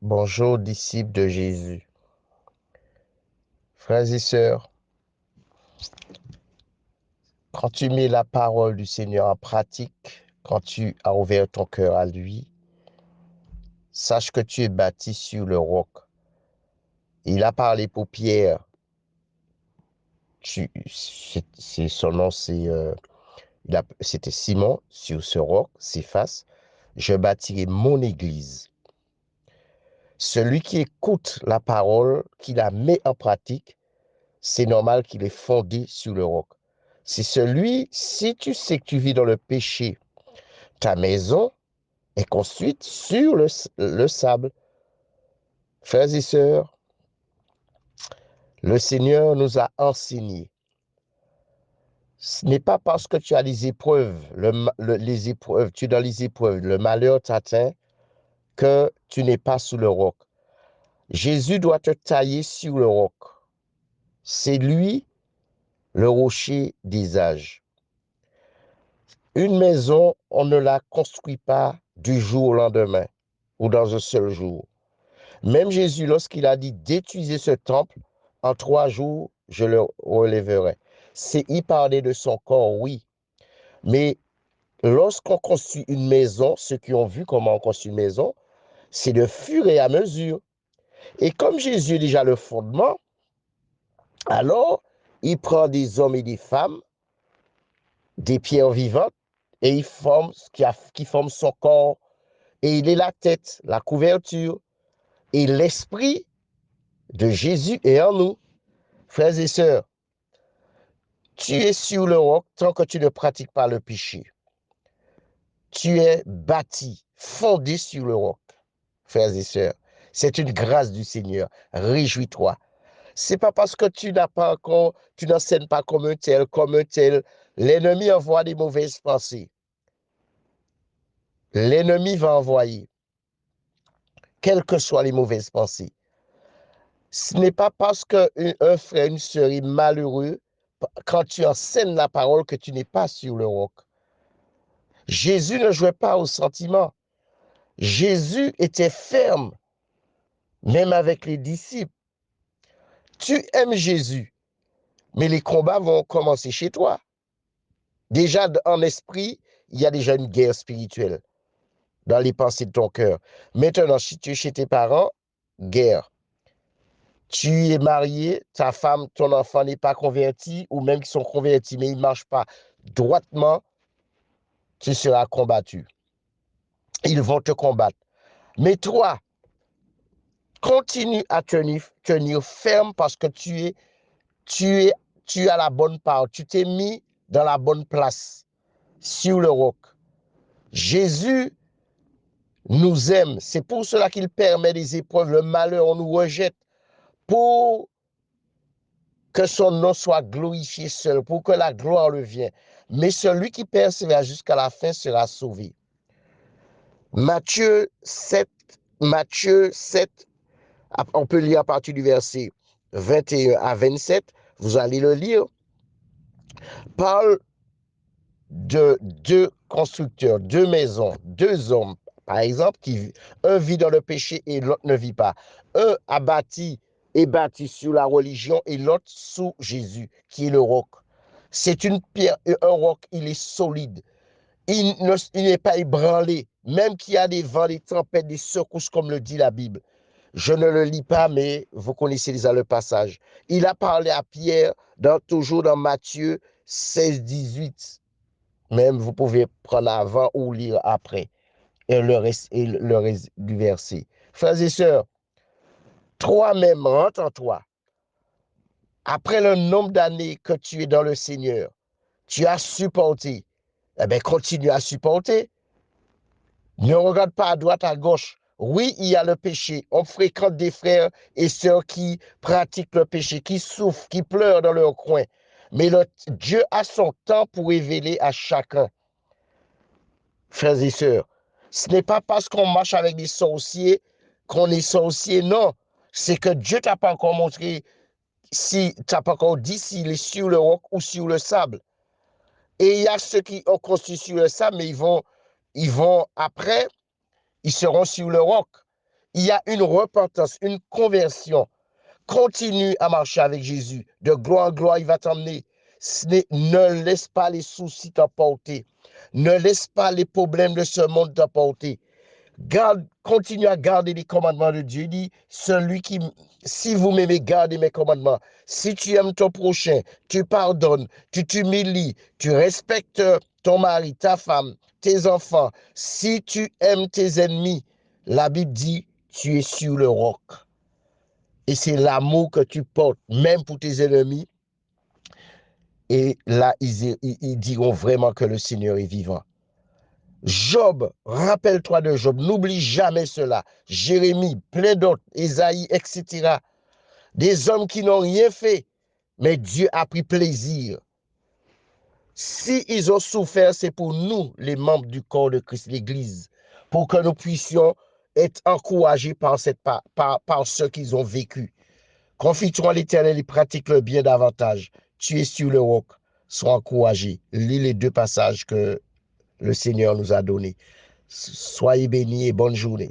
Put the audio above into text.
Bonjour, disciples de Jésus. Frères et sœurs, quand tu mets la parole du Seigneur en pratique, quand tu as ouvert ton cœur à lui, sache que tu es bâti sur le roc. Il a parlé pour Pierre. Son nom, c'était Simon, sur ce roc, Céphas. Je bâtirai mon église. Celui qui écoute la parole, qui la met en pratique, c'est normal qu'il est fondé sur le roc. Si tu sais que tu vis dans le péché, ta maison est construite sur le sable. Frères et sœurs, le Seigneur nous a enseigné. Ce n'est pas parce que tu as les épreuves, les épreuves, tu es dans les épreuves, le malheur t'atteint, que tu n'es pas sous le roc. Jésus doit te tailler sur le roc. C'est lui le rocher des âges. Une maison, on ne la construit pas du jour au lendemain ou dans un seul jour. Même Jésus, lorsqu'il a dit détruisez ce temple, en 3 jours, je le relèverai. Il parlait de son corps, oui. Mais lorsqu'on construit une maison, ceux qui ont vu comment on construit une maison, c'est de fur et à mesure. Et comme Jésus est déjà le fondement, alors il prend des hommes et des femmes, des pierres vivantes, et qui forment son corps. Et il est la tête, la couverture, et l'esprit de Jésus est en nous. Frères et sœurs, tu es sur le roc tant que tu ne pratiques pas le péché. Tu es bâti, fondé sur le roc. Frères et sœurs, c'est une grâce du Seigneur. Réjouis-toi. C'est pas parce que tu n'enseignes pas comme un tel. L'ennemi envoie des mauvaises pensées. L'ennemi va envoyer, quelles que soient les mauvaises pensées. Ce n'est pas parce qu'un frère, une sœur est malheureux quand tu enseignes la parole que tu n'es pas sur le roc. Jésus ne jouait pas aux sentiments. Jésus était ferme, même avec les disciples. Tu aimes Jésus, mais les combats vont commencer chez toi. Déjà, en esprit, il y a déjà une guerre spirituelle dans les pensées de ton cœur. Maintenant, si tu es chez tes parents, guerre. Tu es marié, ta femme, ton enfant n'est pas converti, ou même qu'ils sont convertis, mais ils ne marchent pas droitement, tu seras combattu. Ils vont te combattre. Mais toi, continue à tenir ferme parce que tu es, tu as la bonne part. Tu t'es mis dans la bonne place, sur le roc. Jésus nous aime. C'est pour cela qu'il permet des épreuves. Le malheur, on nous rejette pour que son nom soit glorifié seul, pour que la gloire le vienne. Mais celui qui persévère jusqu'à la fin sera sauvé. Matthieu 7, Matthieu 7, on peut lire à partir du verset 21 à 27, vous allez le lire, parle de deux constructeurs, deux maisons, deux hommes, par exemple, un vit dans le péché et l'autre ne vit pas. Un a bâti est bâti sur la religion et l'autre sous Jésus, qui est le roc. C'est une pierre, un roc, il est solide. Il n'est pas ébranlé, même qu'il y a des vents, des tempêtes, des secousses, comme le dit la Bible. Je ne le lis pas, mais vous connaissez déjà le passage. Il a parlé à Pierre, toujours dans Matthieu 16, 18. Même vous pouvez prendre avant ou lire après et le reste du verset. Frères et sœurs, toi-même, rentre en toi. Après le nombre d'années que tu es dans le Seigneur, tu as supporté. Eh bien, continue à supporter. Ne regarde pas à droite, à gauche. Oui, il y a le péché. On fréquente des frères et sœurs qui pratiquent le péché, qui souffrent, qui pleurent dans leur coin. Mais Dieu a son temps pour révéler à chacun. Frères et sœurs, ce n'est pas parce qu'on marche avec des sorciers qu'on est sorcier, non. C'est que Dieu t'a pas encore montré, si t'as pas encore dit s'il est sur le roc ou sur le sable. Et il y a ceux qui ont construit sur le sable, mais ils vont après, ils seront sur le roc. il y a une repentance, une conversion. Continue à marcher avec Jésus. De gloire en gloire, il va t'emmener. Ne laisse pas les soucis t'emporter. Ne laisse pas les problèmes de ce monde t'emporter. Continue à garder les commandements de Dieu. Il dit, si vous m'aimez, gardez mes commandements. Si tu aimes ton prochain, tu pardonnes, tu t'humilies, tu respectes ton mari, ta femme, tes enfants. Si tu aimes tes ennemis, la Bible dit, tu es sur le roc. Et c'est l'amour que tu portes, même pour tes ennemis. Et là, ils diront vraiment que le Seigneur est vivant. Job, rappelle-toi de Job, n'oublie jamais cela. Jérémie, plein d'autres, Ésaïe, etc. Des hommes qui n'ont rien fait, mais Dieu a pris plaisir. Si ils ont souffert, c'est pour nous, les membres du corps de Christ, l'Église, pour que nous puissions être encouragés par ce qu'ils ont vécu. Confie-toi en l'Éternel et pratique le bien davantage. Tu es sur le roc, sois encouragé. Lis les 2 passages que le Seigneur nous a donnés. Soyez bénis et bonne journée.